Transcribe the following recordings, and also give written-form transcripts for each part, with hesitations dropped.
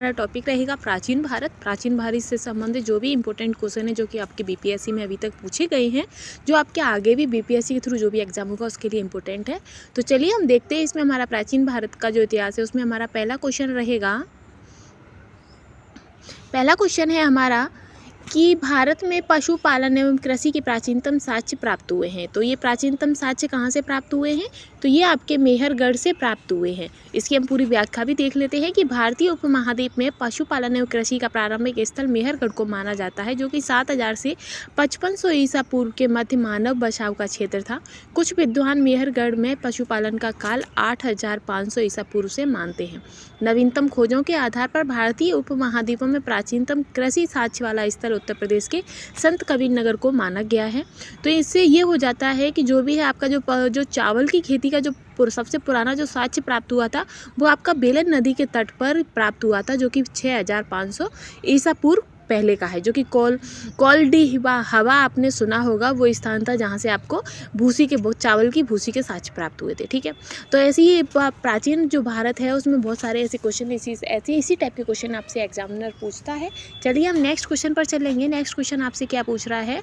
हमारा टॉपिक रहेगा प्राचीन भारत। प्राचीन भारत से संबंधित जो भी इंपॉर्टेंट क्वेश्चन है जो कि आपके बीपीएससी में अभी तक पूछे गए हैं, जो आपके आगे भी बीपीएससी के थ्रू जो भी एग्जाम होगा उसके लिए इंपॉर्टेंट है। तो चलिए हम देखते हैं इसमें हमारा प्राचीन भारत का जो इतिहास है उसमें हमारा पहला क्वेश्चन रहेगा। पहला क्वेश्चन है हमारा कि भारत में पशुपालन एवं कृषि के प्राचीनतम साक्ष्य प्राप्त हुए हैं। तो ये प्राचीनतम साक्ष्य कहाँ से प्राप्त हुए हैं? तो ये आपके मेहरगढ़ से प्राप्त हुए हैं। इसकी हम पूरी व्याख्या भी देख लेते हैं कि भारतीय उपमहाद्वीप में पशुपालन एवं कृषि का प्रारंभिक स्थल मेहरगढ़ को माना जाता है, जो कि 7000 से 5500 ईसा पूर्व के मध्य मानव बचाव का क्षेत्र था। कुछ विद्वान मेहरगढ़ में पशुपालन का काल 8500 ईसा पूर्व से मानते हैं। नवीनतम खोजों के आधार पर भारतीय उपमहाद्वीपों में प्राचीनतम कृषि साक्ष्य वाला स्थल उत्तर प्रदेश के संत कबीर नगर को माना गया है। तो इससे ये हो जाता है कि जो भी है आपका जो चावल की खेती का जो सबसे पुराना जो साक्ष्य प्राप्त हुआ था वो आपका बेलन नदी के तट पर प्राप्त हुआ था, जो कि 6500 ईसा पूर्व पहले का है, जो कि कोल्डी हवा आपने सुना होगा, वो स्थान था जहाँ से आपको चावल की भूसी के साक्ष्य प्राप्त हुए थे। ठीक है, तो ऐसे ही प्राचीन जो भारत है उसमें बहुत सारे ऐसे क्वेश्चन इसी टाइप के क्वेश्चन आपसे एग्जामिनर पूछता है। चलिए हम नेक्स्ट क्वेश्चन पर चलेंगे। नेक्स्ट क्वेश्चन आपसे क्या पूछ रहा है?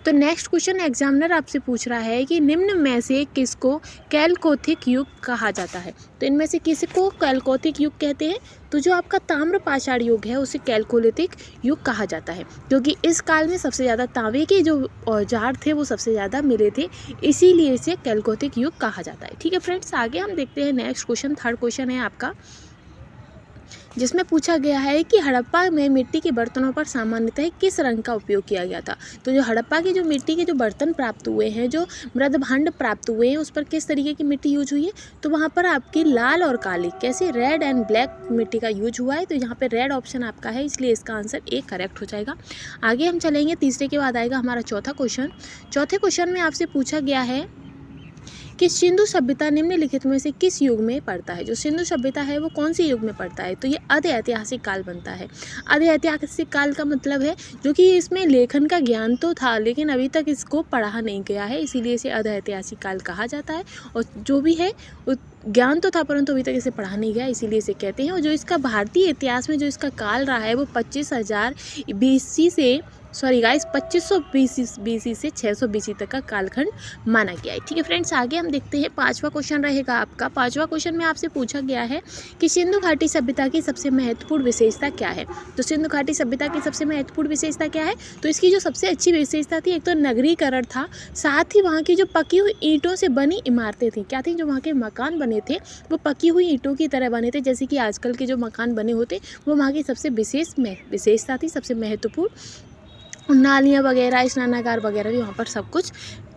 तो नेक्स्ट क्वेश्चन एग्जामिनर आपसे पूछ रहा है कि निम्न में से किसको कैलकोथिक युग कहा जाता है? तो इनमें से किसको कैलकोथिक युग कहते हैं? तो जो आपका ताम्र पाषाण युग है उसे कैलकोलिथिक युग कहा जाता है, क्योंकि इस काल में सबसे ज़्यादा तांबे के जो औजार थे वो सबसे ज़्यादा मिले थे, इसीलिए इसे कैलकोथिक युग कहा जाता है। ठीक है फ्रेंड्स, आगे हम देखते हैं नेक्स्ट क्वेश्चन। थर्ड क्वेश्चन है आपका, जिसमें पूछा गया है कि हड़प्पा में मिट्टी के बर्तनों पर सामान्यतः किस रंग का उपयोग किया गया था? तो जो हड़प्पा के जो मिट्टी के जो बर्तन प्राप्त हुए हैं, जो मृदभांड प्राप्त हुए हैं, उस पर किस तरीके की मिट्टी यूज हुई है? तो वहाँ पर आपकी लाल और काली, कैसे रेड एंड ब्लैक मिट्टी का यूज हुआ है। तो यहाँ पर रेड ऑप्शन आपका है, इसलिए इसका आंसर ए करेक्ट हो जाएगा। आगे हम चलेंगे, तीसरे के बाद आएगा हमारा चौथा क्वेश्चन। चौथे क्वेश्चन में आपसे पूछा गया है कि सिंधु सभ्यता निम्नलिखित में से किस युग में पड़ता है? जो सिंधु सभ्यता है वो कौन सी युग में पड़ता है? तो ये अध ऐतिहासिक काल बनता है। अध ऐतिहासिक काल का मतलब है जो कि इसमें लेखन का ज्ञान तो था लेकिन अभी तक इसको पढ़ा नहीं गया है, इसीलिए इसे अध ऐतिहासिक काल कहा जाता है। और जो भी है ज्ञान तो था परंतु अभी तक इसे पढ़ा नहीं गया, इसीलिए इसे कहते हैं। और जो इसका भारतीय इतिहास में जो इसका काल रहा है वो 2500 BC से 600 BC तक का कालखंड माना गया है। ठीक है फ्रेंड्स, आगे हम देखते हैं। पांचवा क्वेश्चन रहेगा आपका। पांचवा क्वेश्चन में आपसे पूछा गया है कि सिंधु घाटी सभ्यता की सबसे महत्वपूर्ण विशेषता क्या है? तो सिंधु घाटी सभ्यता की सबसे महत्वपूर्ण विशेषता क्या है? तो इसकी जो सबसे अच्छी विशेषता थी, एक तो नगरीकरण था, साथ ही वहाँ की जो पकी हुई ईंटों से बनी इमारतें थी। क्या थी? जो वहाँ के मकान बने थे वो पकी हुई ईंटों की तरह बने थे, जैसे कि आजकल के जो मकान बने होते वो वहाँ की सबसे विशेषता थी, सबसे महत्वपूर्ण। नालियाँ वगैरह, स्नानागार वगैरह भी वहाँ पर सब कुछ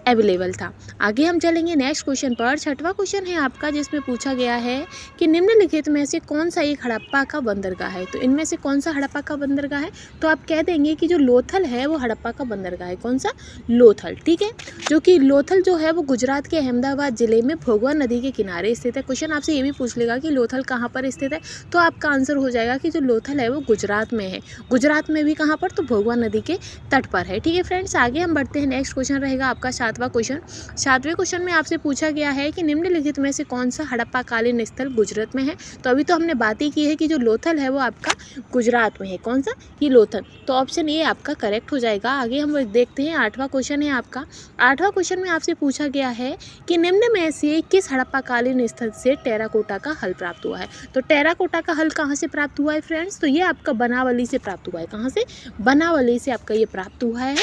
अवेलेबल था। आगे हम चलेंगे नेक्स्ट क्वेश्चन पर। छठवां क्वेश्चन है आपका, जिसमें पूछा गया है कि निम्नलिखित में से कौन सा एक हड़प्पा का बंदरगाह है? तो इनमें से कौन सा हड़प्पा का बंदरगाह है? तो आप कह देंगे कि जो लोथल है वो हड़प्पा का बंदरगाह है। कौन सा? लोथल। ठीक है, जो कि लोथल जो है वो गुजरात के अहमदाबाद जिले में भोगवा नदी के किनारे स्थित है। क्वेश्चन आपसे ये भी पूछ लेगा कि लोथल कहाँ पर स्थित है, तो आपका आंसर हो जाएगा कि जो लोथल है वो गुजरात में है। गुजरात में भी कहाँ पर? तो भोगवा नदी के तट पर है। ठीक है फ्रेंड्स, आगे हम बढ़ते हैं। नेक्स्ट क्वेश्चन रहेगा आपका सातवां क्वेश्चन। सातवें क्वेश्चन में आपसे पूछा गया है कि निम्नलिखित में से कौन सा हड़प्पा कालीन स्थल गुजरात में है? तो अभी तो हमने बात ही की है कि जो लोथल है वो आपका गुजरात में है। कौन सा? ये लोथल। तो ऑप्शन ए आपका करेक्ट हो जाएगा। आगे हम देखते हैं। आठवां क्वेश्चन है आपका। आठवां क्वेश्चन में आपसे पूछा गया है कि निम्न में से किस हड़प्पा कालीन स्थल से टेराकोटा का हल प्राप्त हुआ है? तो टेराकोटा का हल कहाँ से प्राप्त हुआ है फ्रेंड्स? तो ये आपका बनावली से प्राप्त हुआ है। कहाँ से? बनावली से आपका ये प्राप्त हुआ है।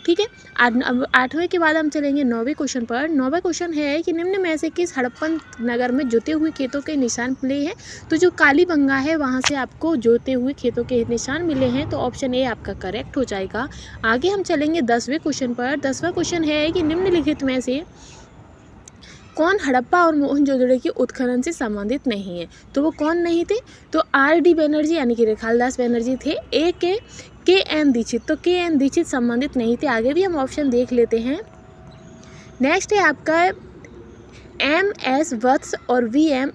ठीक है, आठवें के बाद हम चलेंगे नौवें क्वेश्चन पर। नौवें क्वेश्चन है कि निम्न में से किस हड़प्पन नगर में जोते हुए खेतों के निशान मिले हैं? तो जो कालीबंगा है वहाँ से आपको जोते हुए खेतों के निशान मिले हैं, तो ऑप्शन ए आपका करेक्ट हो जाएगा। आगे हम चलेंगे 10वें क्वेश्चन पर। 10वां क्वेश्चन है कि निम्नलिखित में से कौन हड़प्पा और मोहनजोदड़ो के उत्खनन से संबंधित नहीं है? तो वो कौन नहीं थे? तो RD बनर्जी यानी कि रेखालदास बनर्जी थे। KN दीक्षित, तो KN दीक्षित संबंधित नहीं थे। आगे भी हम ऑप्शन देख लेते हैं। नेक्स्ट है आपका MS वत्स और VM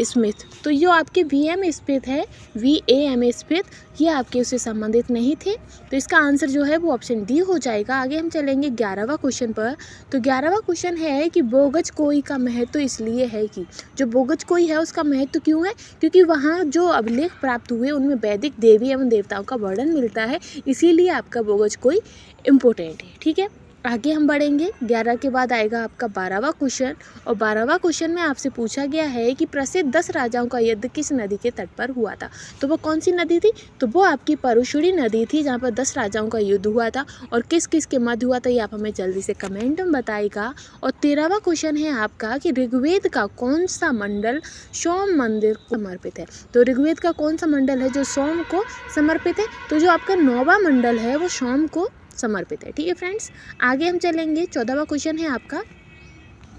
स्मिथ। तो जो आपके VM स्मिथ है, VAM स्मिथ, ये आपके उससे संबंधित नहीं थे। तो इसका आंसर जो है वो ऑप्शन डी हो जाएगा। आगे हम चलेंगे 11वां क्वेश्चन पर। तो 11वां क्वेश्चन है कि बोगज कोई का महत्व इसलिए है कि, जो बोगज कोई है उसका महत्व क्यों है, क्योंकि वहाँ जो अभिलेख प्राप्त हुए उनमें वैदिक देवी एवं देवताओं का वर्णन मिलता है, इसीलिए आपका बोगज कोई इम्पोर्टेंट है। ठीक है, आगे हम बढ़ेंगे। 11 के बाद आएगा आपका 12वां क्वेश्चन, और 12वां क्वेश्चन में आपसे पूछा गया है कि प्रसिद्ध 10 राजाओं का युद्ध किस नदी के तट पर हुआ था। तो वो कौन सी नदी थी, तो वो आपकी परुशुड़ी नदी थी, जहाँ पर 10 राजाओं का युद्ध हुआ था। और किस किस के मध्य हुआ था ये आप हमें जल्दी से कमेंट में बताइएगा। और 13वां क्वेश्चन है आपका कि ऋग्वेद का कौन सा मंडल सोम मंदिर को समर्पित है। तो ऋग्वेद का कौन सा मंडल है जो सोम को समर्पित है, तो जो आपका 9वां मंडल है वो सोम को समर्पित है। ठीक है फ्रेंड्स, आगे हम चलेंगे। 14वां क्वेश्चन है आपका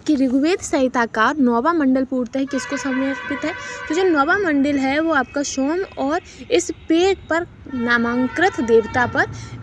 कि ऋग्वेद संहिता का 9वां मंडल पूर्णतः किसको समर्पित है। तो जो 9वां मंडल है वो आपका सोम और इस पेड़ पर नामांकृत देवता पर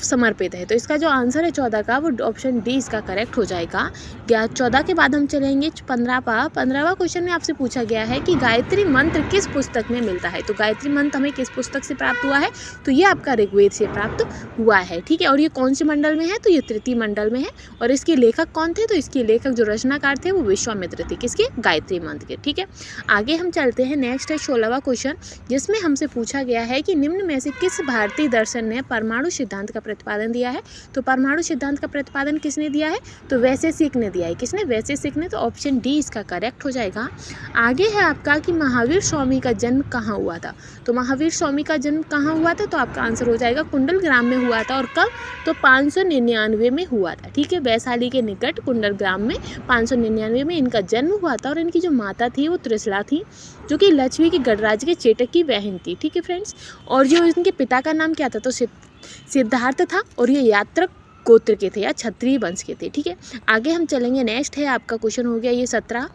समर्पित है। तो इसका जो आंसर है 14 का वो ऑप्शन डी इसका करेक्ट हो जाएगा। 14 के बाद हम चलेंगे 15वां क्वेश्चन में आपसे पूछा गया है कि गायत्री मंत्र किस पुस्तक में मिलता है। तो गायत्री मंत्र हमें किस पुस्तक से प्राप्त हुआ है, तो ये आपका ऋग्वेद से प्राप्त हुआ है। ठीक है, और ये कौन से मंडल में है, तो ये तृतीय मंडल में है। और इसके लेखक कौन थे, तो इसके लेखक जो रचनाकार थे वो विश्वामित्र थे, किसके, गायत्री मंत्र के। ठीक है, आगे हम चलते हैं। नेक्स्ट है 16वां क्वेश्चन, जिसमें हमसे पूछा गया है कि निम्न में से किस भारतीय दर्शन ने परमाणु सिद्धांत का प्रतिपादन दिया है। तो परमाणु सिद्धांत का प्रतिपादन किसने दिया है, तो वैशेषिक ने दिया है। किसने, वैशेषिक ने। तो ऑप्शन डी इसका करेक्ट हो जाएगा। आगे है आपका कि महावीर स्वामी का जन्म कहाँ हुआ था। तो महावीर स्वामी का जन्म कहाँ हुआ था, तो आपका आंसर हो जाएगा कुंडल ग्राम में हुआ था। और कब, तो 599 में हुआ था। ठीक है, वैशाली के निकट कुंडल ग्राम में 599 में इनका जन्म हुआ था। और इनकी जो माता थी वो त्रिशला थी, जो कि लक्ष्मी के गणराज के चेटक की बहन थी। ठीक है फ्रेंड्स, और जो इनके पिता का नाम क्या था, तो सिद्धार्थ था। और ये यात्रक गोत्र के थे या क्षत्रिय वंश के थे। ठीक है, आगे हम चलेंगे। नेक्स्ट है आपका क्वेश्चन हो गया ये 17।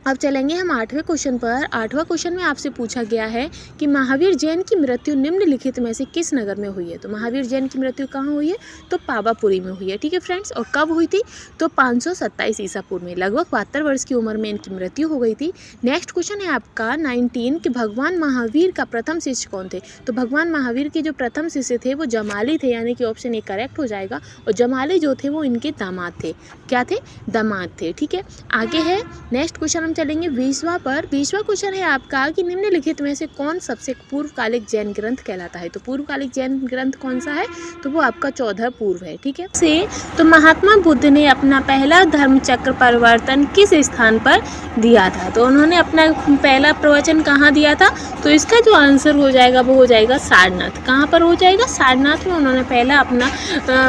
अब चलेंगे हम 8वें क्वेश्चन पर। 8वां क्वेश्चन में आपसे पूछा गया है कि महावीर जैन की मृत्यु निम्नलिखित में से किस नगर में हुई है। तो महावीर जैन की मृत्यु कहाँ हुई है, तो पावापुरी में हुई है। ठीक है फ्रेंड्स, और कब हुई थी, तो 527 ईसा पूर्व में, लगभग 72 वर्ष की उम्र में इनकी मृत्यु हो गई थी। नेक्स्ट क्वेश्चन है आपका 19 कि भगवान महावीर का प्रथम शिष्य कौन थे। तो भगवान महावीर के जो प्रथम शिष्य थे वो जमाली थे, यानी कि ऑप्शन ए करेक्ट हो जाएगा। और जमाली जो थे वो इनके दामाद थे। क्या थे, दामाद थे। ठीक है, आगे है नेक्स्ट क्वेश्चन हम चलेंगे 20वां पर। 20वां क्वेश्चन है आपका कि निम्नलिखित में से कौन सबसे पूर्वकालिक जैन ग्रंथ कहलाता है। तो पूर्वकालिक जैन ग्रंथ कौन सा है, तो वो आपका 14 पूर्व है। ठीक है, से तो महात्मा बुद्ध ने अपना पहला धर्म चक्र परिवर्तन किस स्थान पर दिया था। तो उन्होंने अपना पहला प्रवचन कहाँ दिया था, तो इसका जो आंसर हो जाएगा वो हो जाएगा सारनाथ। कहाँ पर हो जाएगा, सारनाथ में उन्होंने पहला अपना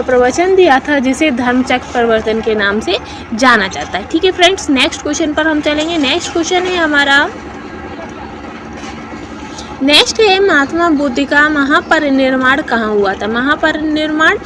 प्रवचन दिया था, जिसे धर्म चक्र परिवर्तन के नाम से जाना जाता है। ठीक है फ्रेंड्स, नेक्स्ट क्वेश्चन पर हम चलेंगे। नेक्स्ट क्वेश्चन है हमारा, नेक्स्ट है महात्मा बुद्ध का महापरिनिर्वाण कहाँ हुआ था। महापरिनिर्वाण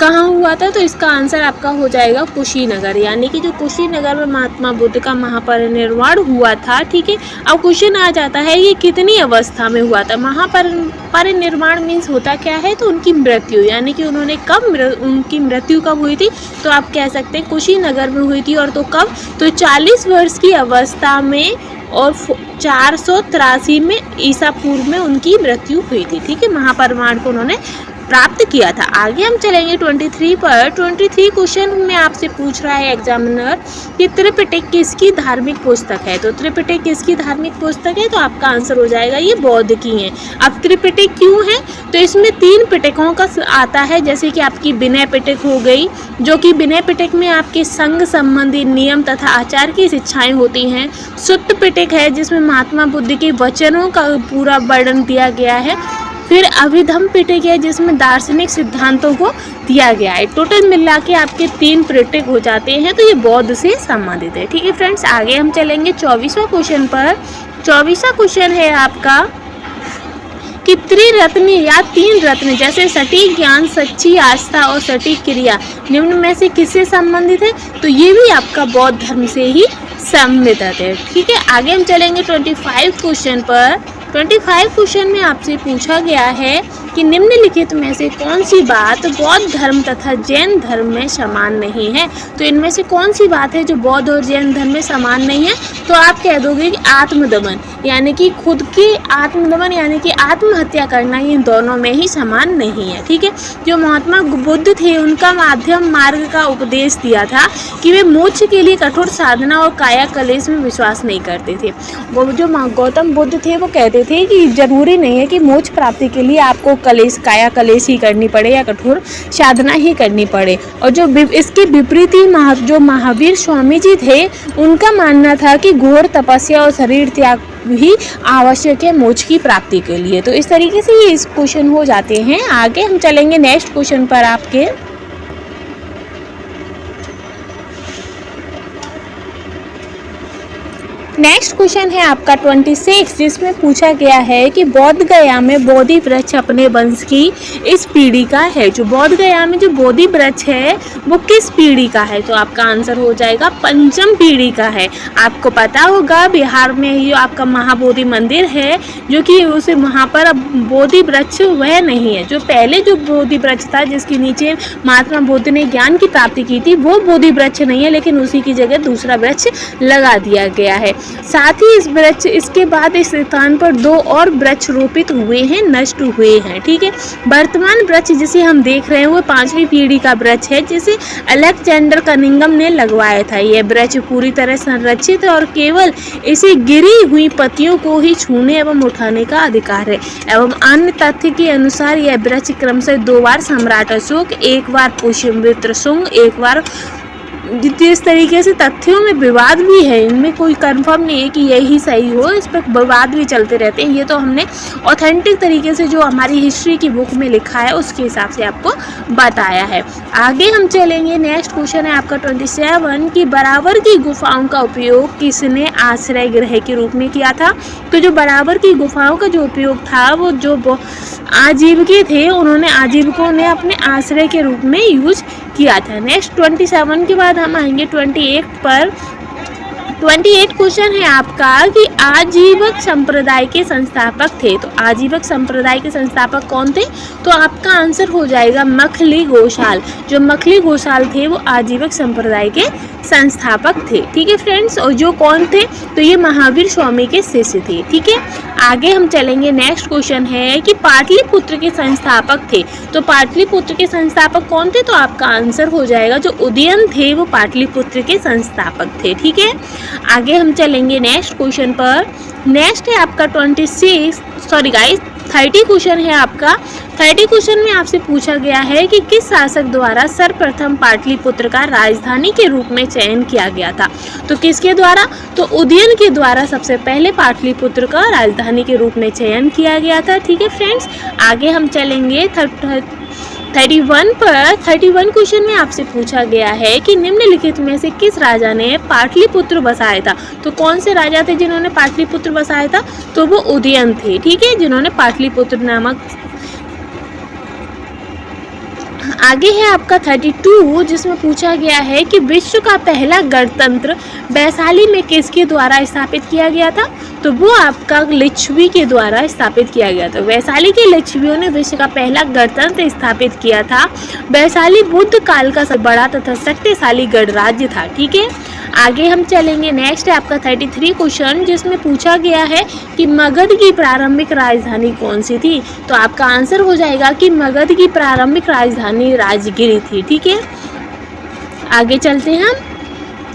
कहाँ हुआ था, तो इसका आंसर आपका हो जाएगा कुशीनगर, यानी कि जो कुशीनगर में महात्मा बुद्ध का महापरिनिर्वाण हुआ था। ठीक है, अब क्वेश्चन आ जाता है ये कितनी अवस्था में हुआ था। महापरिनिर्वाण मीन्स होता क्या है, तो उनकी मृत्यु, यानी कि उन्होंने कब उनकी मृत्यु कब हुई थी, तो आप कह सकते हैं कुशीनगर में हुई थी। और तो कब, तो 40 वर्ष की अवस्था में और 483 में ईसा पूर्व में उनकी मृत्यु हुई थी। ठीक है, महापरिनिर्वाण को उन्होंने प्राप्त किया था। आगे हम चलेंगे 23 पर। 23 क्वेश्चन में आपसे पूछ रहा है एग्जामिनर कि त्रिपिटक किसकी धार्मिक पुस्तक है। तो त्रिपिटक किसकी धार्मिक पुस्तक है, तो आपका आंसर हो जाएगा ये बौद्ध की है। अब त्रिपिटक क्यों है, तो इसमें 3 पिटकों का आता है, जैसे कि आपकी विनय पिटक हो गई, जो कि विनय पिटक में आपके संघ संबंधी नियम तथा आचार की शिक्षाएं होती हैं। सुत्त पिटक है, जिसमें महात्मा बुद्ध के वचनों का पूरा वर्णन दिया गया है। फिर अभिधम्म पिटक है, जिसमें दार्शनिक सिद्धांतों को दिया गया है। टोटल मिला के आपके 3 पिटक हो जाते हैं, तो ये बौद्ध से संबंधित है। ठीक है फ्रेंड्स, आगे हम चलेंगे 24वां क्वेश्चन पर। 24वां क्वेश्चन है आपका कि त्रिरत्न या 3 रत्न, जैसे सटीक ज्ञान, सच्ची आस्था और सटीक क्रिया, निम्न में से किससे संबंधित है, तो ये भी आपका बौद्ध धर्म से ही संबंधित है। ठीक है, आगे हम चलेंगे 25 क्वेश्चन पर। 25 क्वेश्चन में आपसे पूछा गया है कि निम्नलिखित में से कौन सी बात बौद्ध धर्म तथा जैन धर्म में समान नहीं है। तो इनमें से कौन सी बात है जो बौद्ध और जैन धर्म में समान नहीं है। तो आप कह दोगे कि आत्मदमन, यानी कि खुद की आत्मदमन यानी कि आत्महत्या करना, इन दोनों में ही समान नहीं है। ठीक है, जो महात्मा बुद्ध थे उनका माध्यम मार्ग का उपदेश दिया था कि वे मोक्ष के लिए कठोर साधना और काया कलेश में विश्वास नहीं करते थे। वो जो गौतम बुद्ध थे वो कहते थे कि जरूरी नहीं है कि मोक्ष प्राप्ति के लिए आपको काया कलेश ही करनी पड़े या कठोर साधना ही करनी पड़े। और जो इसके विपरीत ही जो महावीर स्वामी जी थे उनका मानना था कि घोर तपस्या और शरीर त्याग भी आवश्यक है मोक्ष की प्राप्ति के लिए। तो इस तरीके से ये इस क्वेश्चन हो जाते हैं। आगे हम चलेंगे नेक्स्ट क्वेश्चन पर आपके। नेक्स्ट क्वेश्चन है आपका 26, जिसमें पूछा गया है कि बोध गया में बोधि वृक्ष अपने वंश की इस पीढ़ी का है। जो बोध गया में जो बोधि वृक्ष है वो किस पीढ़ी का है। तो आपका आंसर हो जाएगा पंचम पीढ़ी का है। आपको पता होगा बिहार में ही आपका महाबोधि मंदिर है, जो कि उसे वहाँ पर अब बोधि वृक्ष वह नहीं है। जो पहले जो बोधि वृक्ष था जिसके नीचे महात्मा बुद्ध ने ज्ञान की प्राप्ति की थी वो बोधि वृक्ष नहीं है, लेकिन उसी की जगह दूसरा वृक्ष लगा दिया गया है। साथ ही इस वृक्ष इसके बाद इस स्थान पर 2 और वृक्ष रोपित हुए हैं, नष्ट हुए हैं। ठीक है, वर्तमान वृक्ष जिसे हम देख रहे हैं वो 5वीं पीढ़ी का वृक्ष है, जिसे अलेक्जेंडर कनिंघम ने लगवाया था। यह वृक्ष पूरी तरह संरक्षित है और केवल इसे गिरी हुई पत्तियों को ही छूने एवं उठाने का अधिकार है। एवं अन्य तथ्य के अनुसार यह वृक्ष क्रमशः 2 बार सम्राट अशोक, 1 बार पुष्यमित्र शुंग, 1 बार, जिस तरीके से तथ्यों में विवाद भी है, इनमें कोई कंफर्म नहीं है कि यही सही हो, इस पर विवाद भी चलते रहते हैं। ये तो हमने ऑथेंटिक तरीके से जो हमारी हिस्ट्री की बुक में लिखा है उसके हिसाब से आपको बताया है। आगे हम चलेंगे। नेक्स्ट क्वेश्चन है आपका 27 कि बराबर की गुफाओं का उपयोग किसने आश्रय गृह के रूप में किया था। तो जो बराबर की गुफाओं का जो उपयोग था वो जो आजीविके थे उन्होंने आजीविकों ने अपने आश्रय के रूप में यूज किया था। नेक्स्ट 27 के बाद हम आएंगे 28 पर। 28 क्वेश्चन है आपका कि आजीवक संप्रदाय के संस्थापक थे। तो आजीवक संप्रदाय के संस्थापक कौन थे। तो आपका आंसर हो जाएगा मखली गोशाल। जो मखली गोशाल थे वो आजीवक संप्रदाय के संस्थापक थे। ठीक है फ्रेंड्स, और जो कौन थे तो ये महावीर स्वामी के शिष्य थे। ठीक है, आगे हम चलेंगे। नेक्स्ट क्वेश्चन है कि पाटलिपुत्र के संस्थापक थे। तो पाटलिपुत्र के संस्थापक कौन थे। तो आपका आंसर हो जाएगा जो उदयन थे वो पाटलिपुत्र के संस्थापक थे। ठीक है, आगे हम चलेंगे नेक्स्ट क्वेश्चन पर। नेक्स्ट है आपका 30 क्वेश्चन है आपका। 30 क्वेश्चन में आपसे पूछा गया है कि किस शासक द्वारा सर्वप्रथम पाटलिपुत्र का राजधानी के रूप में चयन किया गया था। तो किसके द्वारा। तो उदयन के द्वारा सबसे पहले पाटलिपुत्र का राजधानी के रूप में चयन किया गया था। ठीक है फ्रेंड्स, आगे हम चलेंगे 31 पर। 31 क्वेश्चन में आपसे पूछा गया है कि निम्नलिखित में से किस राजा ने पाटलिपुत्र बसाया था। तो कौन से राजा थे जिन्होंने पाटलिपुत्र बसाया था। तो वो उदयन थे। ठीक है, जिन्होंने पाटलिपुत्र नामक। आगे है आपका 32, जिसमें पूछा गया है कि विश्व का पहला गणतंत्र वैशाली में किसके द्वारा स्थापित किया गया था। तो वो आपका लिच्छवी के द्वारा स्थापित किया गया था। वैशाली के लिच्छवियों ने विश्व का पहला गणतंत्र स्थापित किया था। वैशाली बुद्ध काल का सबसे बड़ा तथा शक्तिशाली गणराज्य था। ठीक है, आगे हम चलेंगे। नेक्स्ट है आपका 33 क्वेश्चन, जिसमें पूछा गया है कि मगध की प्रारंभिक राजधानी कौन सी थी। तो आपका आंसर हो जाएगा कि मगध की प्रारंभिक राजधानी राजगिरी थी। ठीक है, आगे चलते हैं हम।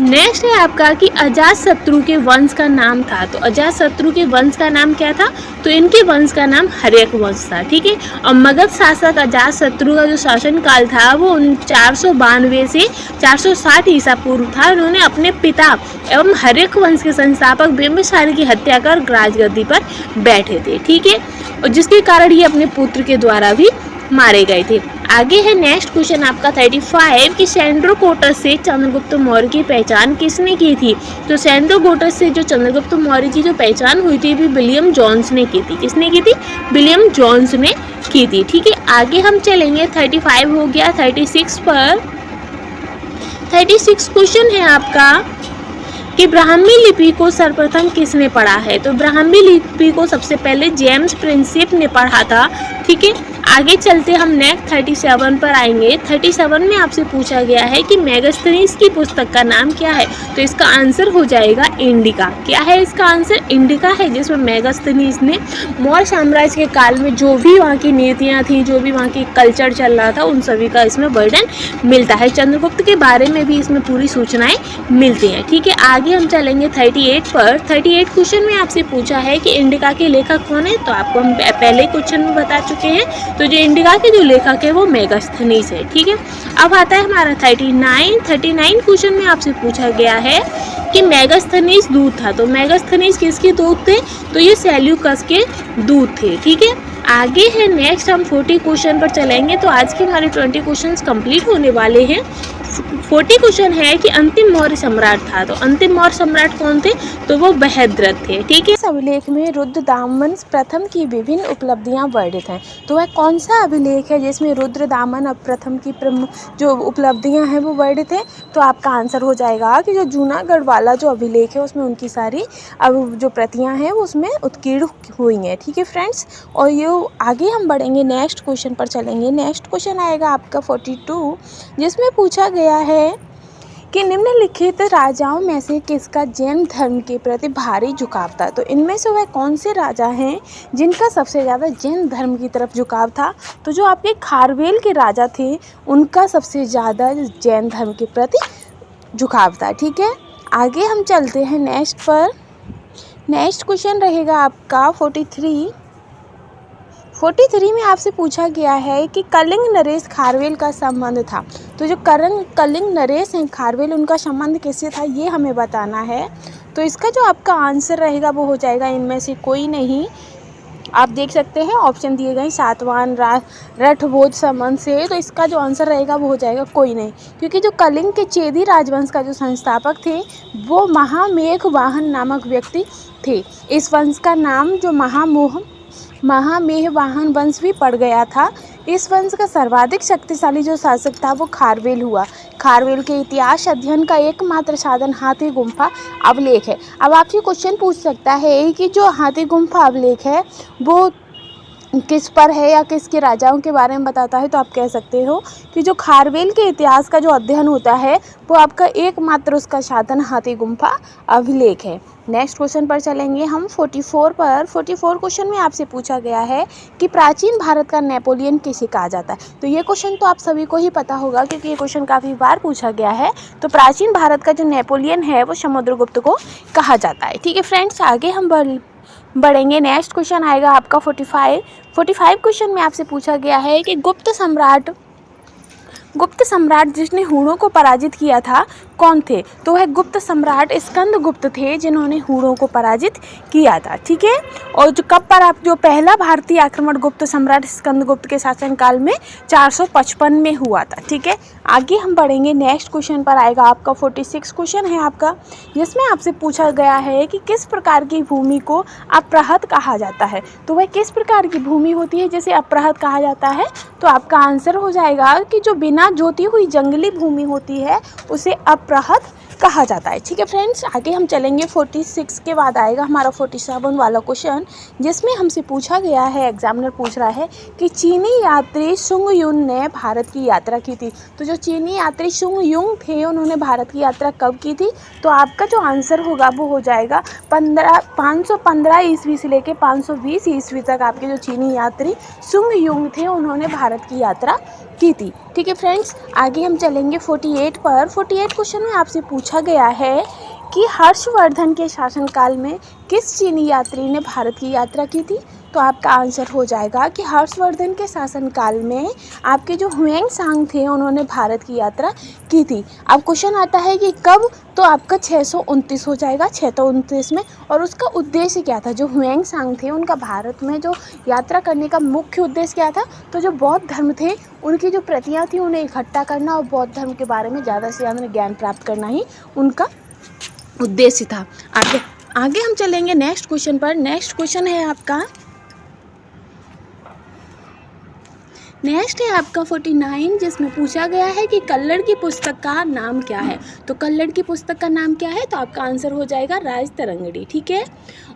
नेक्स्ट है आपका कि अजातशत्रु के वंश का नाम था। तो अजातशत्रु के वंश का नाम क्या था। तो इनके वंश का नाम हर्यक वंश था। ठीक है, और मगध शासक अजातशत्रु का जो शासन काल था वो 492 से 460 ईसा पूर्व था। उन्होंने अपने पिता एवं हर्यक वंश के संस्थापक बिंबिसार की हत्या कर राजगद्दी पर बैठे थे। ठीक है, और जिसके कारण ये अपने पुत्र के द्वारा भी मारे गए थे। आगे है नेक्स्ट क्वेश्चन आपका 35 कि सैंड्रोकोटस से चंद्रगुप्त मौर्य की पहचान किसने की थी। तो सैंड्रोकोटस से जो चंद्रगुप्त मौर्य की जो पहचान हुई थी भी विलियम जोन्स ने की थी। किसने की थी। विलियम जोन्स ने की थी। ठीक है, आगे हम चलेंगे। 35 हो गया। 36 पर 36 क्वेश्चन है आपका कि ब्राह्मी लिपि को सर्वप्रथम किसने पढ़ा है? तो ब्राह्मी लिपि को सबसे पहले जेम्स प्रिंसेप ने पढ़ा था। ठीक है, आगे चलते हम नेक्स्ट 37 पर आएंगे। 37 में आपसे पूछा गया है कि मेगास्थनीज की पुस्तक का नाम क्या है? तो इसका आंसर हो जाएगा इंडिका। क्या है इसका आंसर? इंडिका है, जिसमें मेगास्थनीज ने मौर्य साम्राज्य के काल में जो भी वहाँ की नीतियाँ थी, जो भी वहाँ की कल्चर चल रहा था, उन सभी का इसमें वर्णन मिलता है। चंद्रगुप्त के बारे में भी इसमें पूरी सूचनाएं मिलती हैं। ठीक है, आगे हम चलेंगे 38 पर। 38 क्वेश्चन में आपसे पूछा है कि इंडिका के लेखक कौन है? तो आपको हम पहले क्वेश्चन में बता चुके हैं। तो जो इंडिका के जो लेखक है वो मेगास्थनीज है। ठीक है, अब आता है हमारा 39 क्वेश्चन में आपसे पूछा गया है कि मेगास्थनीज दूत था। तो मेगास्थनीज किसके दूत थे? तो ये सेल्यूकस के दूत थे। ठीक है, आगे है नेक्स्ट हम 40 क्वेश्चन पर चलेंगे। तो आज के हमारे 20 क्वेश्चंस कंप्लीट होने वाले हैं। 40 क्वेश्चन है कि अंतिम मौर्य सम्राट था। तो अंतिम मौर्य सम्राट कौन थे? तो वो बृहद्रथ थे। ठीक है, इस अभिलेख में रुद्रदामन प्रथम की विभिन्न उपलब्धियां वर्णित हैं। तो वह कौन सा अभिलेख है जिसमें रुद्रदामन प्रथम की जो उपलब्धियां हैं वो वर्णित है? तो आपका आंसर हो जाएगा कि जो जूनागढ़ वाला जो अभिलेख है उसमें उनकी सारी अब जो प्रतियां हैं वो उसमें उत्कीर्ण हुई हैं। ठीक है फ्रेंड्स, और ये आगे हम बढ़ेंगे, नेक्स्ट क्वेश्चन पर चलेंगे। नेक्स्ट क्वेश्चन आएगा आपका 42, जिसमें पूछा गया है कि निम्नलिखित राजाओं में से किसका जैन धर्म के प्रति भारी झुकाव था? तो इनमें से वह कौन से राजा हैं जिनका सबसे ज़्यादा जैन धर्म की तरफ झुकाव था? तो जो आपके खारवेल के राजा थे उनका सबसे ज़्यादा जैन धर्म के प्रति झुकाव था। ठीक है, आगे हम चलते हैं नेक्स्ट पर। नेक्स्ट क्वेश्चन रहेगा आपका 43 में आपसे पूछा गया है कि कलिंग नरेश खारवेल का संबंध था। तो जो कलिंग नरेश हैं खारवेल, उनका संबंध किससे था ये हमें बताना है। तो इसका जो आपका आंसर रहेगा वो हो जाएगा इनमें से कोई नहीं। आप देख सकते हैं ऑप्शन दिए गए सातवाहन रठभोज संबंध से। तो इसका जो आंसर रहेगा वो हो जाएगा कोई नहीं, क्योंकि जो कलिंग के चेदी राजवंश का जो संस्थापक थे वो महामेघवाहन नामक व्यक्ति थे। इस वंश का नाम जो महामेघवाहन वंश भी पड़ गया था। इस वंश का सर्वाधिक शक्तिशाली जो शासक था वो खारवेल हुआ। खारवेल के इतिहास अध्ययन का एकमात्र साधन हाथी गुम्फा अभिलेख है। अब आपसे क्वेश्चन पूछ सकता है कि जो हाथी गुम्फा अभिलेख है वो किस पर है या किसके राजाओं के बारे में बताता है? तो आप कह सकते हो कि जो खारवेल के इतिहास का जो अध्ययन होता है वो आपका एकमात्र उसका साधन हाथी गुम्फा अभिलेख है। नेक्स्ट क्वेश्चन पर चलेंगे हम 44 पर। 44 क्वेश्चन में आपसे पूछा गया है कि प्राचीन भारत का नेपोलियन किसे कहा जाता है? तो ये क्वेश्चन तो आप सभी को ही पता होगा क्योंकि ये क्वेश्चन काफ़ी बार पूछा गया है। तो प्राचीन भारत का जो नेपोलियन है वो समुद्रगुप्त को कहा जाता है। ठीक है फ्रेंड्स, आगे हम बढ़ेंगे। नेक्स्ट क्वेश्चन आएगा आपका 45 क्वेश्चन में आपसे पूछा गया है कि गुप्त सम्राट जिसने हूणों को पराजित किया था कौन थे? तो वह गुप्त सम्राट स्कंदगुप्त थे जिन्होंने हूणों को पराजित किया था। ठीक है, और जो पहला भारतीय आक्रमण गुप्त सम्राट स्कंदगुप्त के शासनकाल में 455 में हुआ था। ठीक है, आगे हम बढ़ेंगे। नेक्स्ट क्वेश्चन पर आएगा आपका 46 क्वेश्चन है आपका, जिसमें आपसे पूछा गया है कि किस प्रकार की भूमि को अप्रहत कहा जाता है? तो वह किस प्रकार की भूमि होती है जिसे अप्रहत कहा जाता है? तो आपका आंसर हो जाएगा कि जो बिना जोती हुई जंगली भूमि होती है उसे अप्रहत कहा जाता है। ठीक है फ्रेंड्स, आगे हम चलेंगे। 46 के बाद आएगा हमारा 47 वाला क्वेश्चन, जिसमें हमसे पूछा गया है, एग्जामिनर पूछ रहा है कि चीनी यात्री सुंग युन ने भारत की यात्रा की थी। तो जो चीनी यात्री सुंग युन थे उन्होंने भारत की यात्रा कब की थी? तो आपका जो आंसर होगा वो हो जाएगा 515 ईस्वी से लेकर 520 ईस्वी तक आपके जो चीनी यात्री सुंग युन थे उन्होंने भारत की यात्रा की थी। ठीक है फ्रेंड्स, आगे हम चलेंगे 48 पर। 48 क्वेश्चन में आपसे पूछा गया है कि हर्षवर्धन के शासनकाल में किस चीनी यात्री ने भारत की यात्रा की थी? तो आपका आंसर हो जाएगा कि हर्षवर्धन के शासनकाल में आपके जो ह्वेंसांग थे उन्होंने भारत की यात्रा की थी। अब क्वेश्चन आता है कि कब? तो आपका 629 हो जाएगा, 629 में। और उसका उद्देश्य क्या था? जो ह्वेंसांग थे उनका भारत में जो यात्रा करने का मुख्य उद्देश्य क्या था? तो जो बौद्ध धर्म थे उनकी जो प्रतियाँ थी उन्हें इकट्ठा करना और बौद्ध धर्म के बारे में ज़्यादा से ज़्यादा ज्ञान प्राप्त करना ही उनका उद्देश्य था। आगे हम चलेंगे नेक्स्ट क्वेश्चन पर। नेक्स्ट क्वेश्चन है आपका नेक्स्ट है आपका 49, जिसमें पूछा गया है कि कल्लड़ की पुस्तक का नाम क्या है। तो कल्लड़ की पुस्तक का नाम क्या है, तो आपका आंसर हो जाएगा राजतरंगिणी। ठीक है,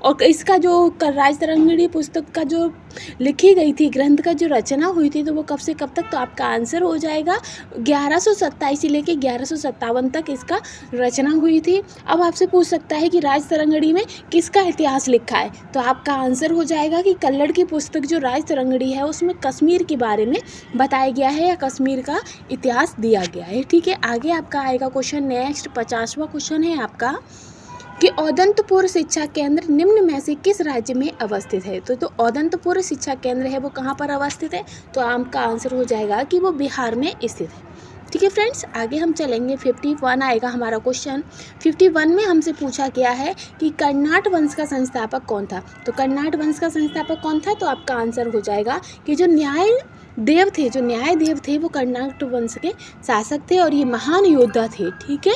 और इसका जो राजतरंगिणी पुस्तक का जो लिखी गई थी, ग्रंथ का जो रचना हुई थी, तो वो कब से कब तक, तो आपका आंसर हो जाएगा 1127 से लेके 1157 तक इसका रचना हुई थी। अब आपसे पूछ सकता है कि राजतरंगिणी में किसका इतिहास लिखा है, तो आपका आंसर हो जाएगा कि कल्लड़ की पुस्तक जो राजतरंगिणी है उसमें कश्मीर के बारे में बताया गया है या कश्मीर का इतिहास दिया गया है। ठीक है, आगे आपका आएगा क्वेश्चन। नेक्स्ट 50वां क्वेश्चन है आपका कि औदंतपुर शिक्षा केंद्र निम्न में से किस राज्य में अवस्थित है। तो औदंतपुर शिक्षा केंद्र है वो कहाँ पर अवस्थित है, तो आपका आंसर हो जाएगा कि वो बिहार में स्थित है। ठीक है फ्रेंड्स, आगे हम चलेंगे। 51 आएगा हमारा क्वेश्चन। 51 में हमसे पूछा गया है कि कर्नाट वंश का संस्थापक कौन था। तो कर्नाट वंश का संस्थापक कौन था, तो आपका आंसर हो जाएगा कि जो न्याय देव थे वो कर्नाट वंश के शासक थे और ये महान योद्धा थे। ठीक है,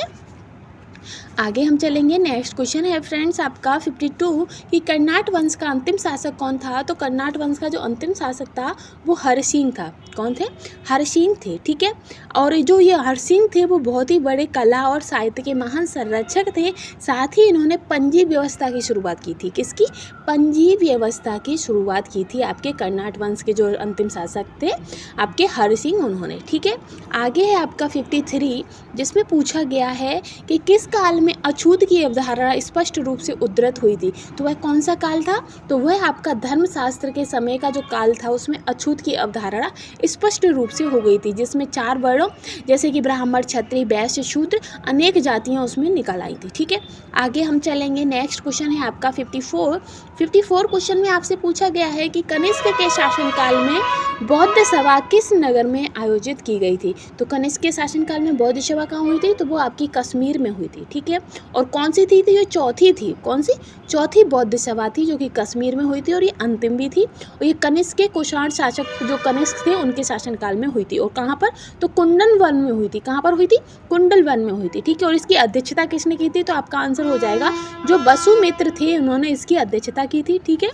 आगे हम चलेंगे। नेक्स्ट क्वेश्चन है फ्रेंड्स आपका 52 कि कर्नाट वंश का अंतिम शासक कौन था। तो कर्नाट वंश का जो अंतिम शासक था वो हरसिंह था। कौन थे, हरसिंह थे। ठीक है, और जो ये हरसिंह थे वो बहुत ही बड़े कला और साहित्य के महान संरक्षक थे। साथ ही इन्होंने पंजी व्यवस्था की शुरुआत की थी। किसकी, पंजी व्यवस्था की शुरुआत की थी आपके कर्नाट वंश के जो अंतिम शासक थे आपके हरसिंह, उन्होंने। ठीक है, आगे है आपका 53 जिसमें पूछा गया है कि किस काल में अछूत की अवधारणा स्पष्ट रूप से उद्धृत हुई थी। तो वह कौन सा काल था, तो वह आपका धर्मशास्त्र के समय का जो काल था उसमें अछूत की अवधारणा स्पष्ट रूप से हो गई थी, जिसमें 4 वर्णों जैसे कि ब्राह्मण, क्षत्रिय, वैश्य, शूद्र अनेक जातियां उसमें निकल आई थी। ठीक है, आगे हम चलेंगे। नेक्स्ट क्वेश्चन है आपका 54 क्वेश्चन में आपसे पूछा गया है कि कनिष्क के शासनकाल में बौद्ध सभा किस नगर में आयोजित की गई थी। तो कनिष्क के शासनकाल में बौद्ध सभा कहाँ हुई थी, तो वो आपकी कश्मीर में हुई थी। ठीक है, और कौन सी थी, ये चौथी थी। कौन सी, चौथी बौद्ध सभा थी जो कि कश्मीर में हुई थी और ये अंतिम भी थी। और ये कनिष्क के कुषाण शासक जो कनिष्क थे उनके शासनकाल में हुई थी। और कहाँ पर, तो कुंडल वन में हुई थी। कहाँ पर हुई थी, कुंडल वन में हुई थी। ठीक है, और इसकी अध्यक्षता किसने की थी, तो आपका आंसर हो जाएगा जो वसुमित्र थे, उन्होंने इसकी अध्यक्षता की थी। ठीक है,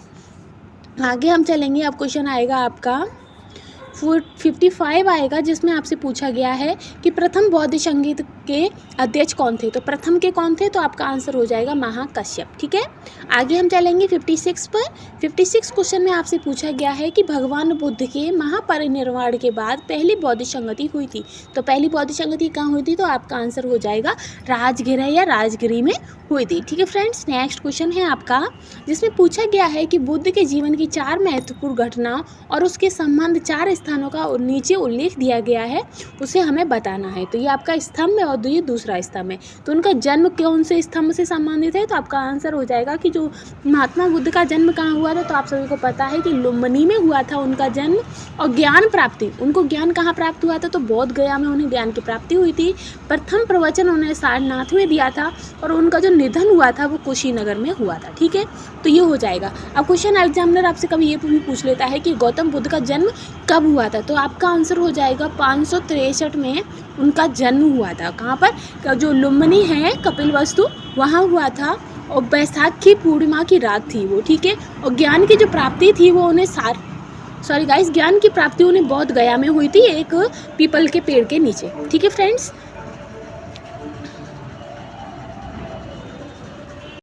आगे हम चलेंगे। अब क्वेश्चन आएगा आपका 55 आएगा जिसमें आपसे पूछा गया है कि प्रथम बौद्ध संगीत के अध्यक्ष कौन थे। तो प्रथम के कौन थे, तो आपका आंसर हो जाएगा महाकश्यप। ठीक है, आगे हम चलेंगे 56 पर। 56 क्वेश्चन में आपसे पूछा गया है कि भगवान बुद्ध के महापरिनिर्वाण के बाद पहली बौद्ध संगति हुई थी। तो पहली बौद्ध संगति कहाँ हुई थी, तो आपका आंसर हो जाएगा राजगिरा या राजगिरी में हुई थी। ठीक है फ्रेंड्स, नेक्स्ट क्वेश्चन है आपका जिसमें पूछा गया है कि बुद्ध के जीवन की 4 महत्वपूर्ण घटनाओं और उसके संबंध 4 स्थानों का नीचे उल्लेख दिया गया है, उसे हमें बताना है। तो ये आपका स्तंभ है और ये दूसरा स्तंभ है। तो उनका जन्म कौन से स्तंभ से संबंधित है, तो आपका आंसर हो जाएगा कि जो महात्मा बुद्ध का जन्म कहाँ हुआ था। तो आप सभी को पता है कि लुम्बिनी में हुआ था उनका जन्म। और ज्ञान प्राप्ति, उनको ज्ञान कहाँ प्राप्त हुआ था, तो बोध गया में उन्हें ज्ञान की प्राप्ति हुई थी। प्रथम प्रवचन उन्हें सारनाथ में दिया था और उनका जो निधन हुआ था वो कुशीनगर में हुआ था। ठीक है, तो ये हो जाएगा। अब क्वेश्चन एग्जामिनर आपसे कभी ये भी पूछ लेता है कि गौतम बुद्ध का जन्म कब हुआ था। तो आपका आंसर हो जाएगा 563 में उनका जन्म हुआ था। कहाँ पर, जो लुम्बिनी है कपिलवस्तु, वहाँ हुआ था। और बैसाख की पूर्णिमा की रात थी वो। ठीक है, और ज्ञान की जो प्राप्ति थी वो उन्हें ज्ञान की प्राप्ति उन्हें बोध गया में हुई थी, एक पीपल के पेड़ के नीचे। ठीक है फ्रेंड्स,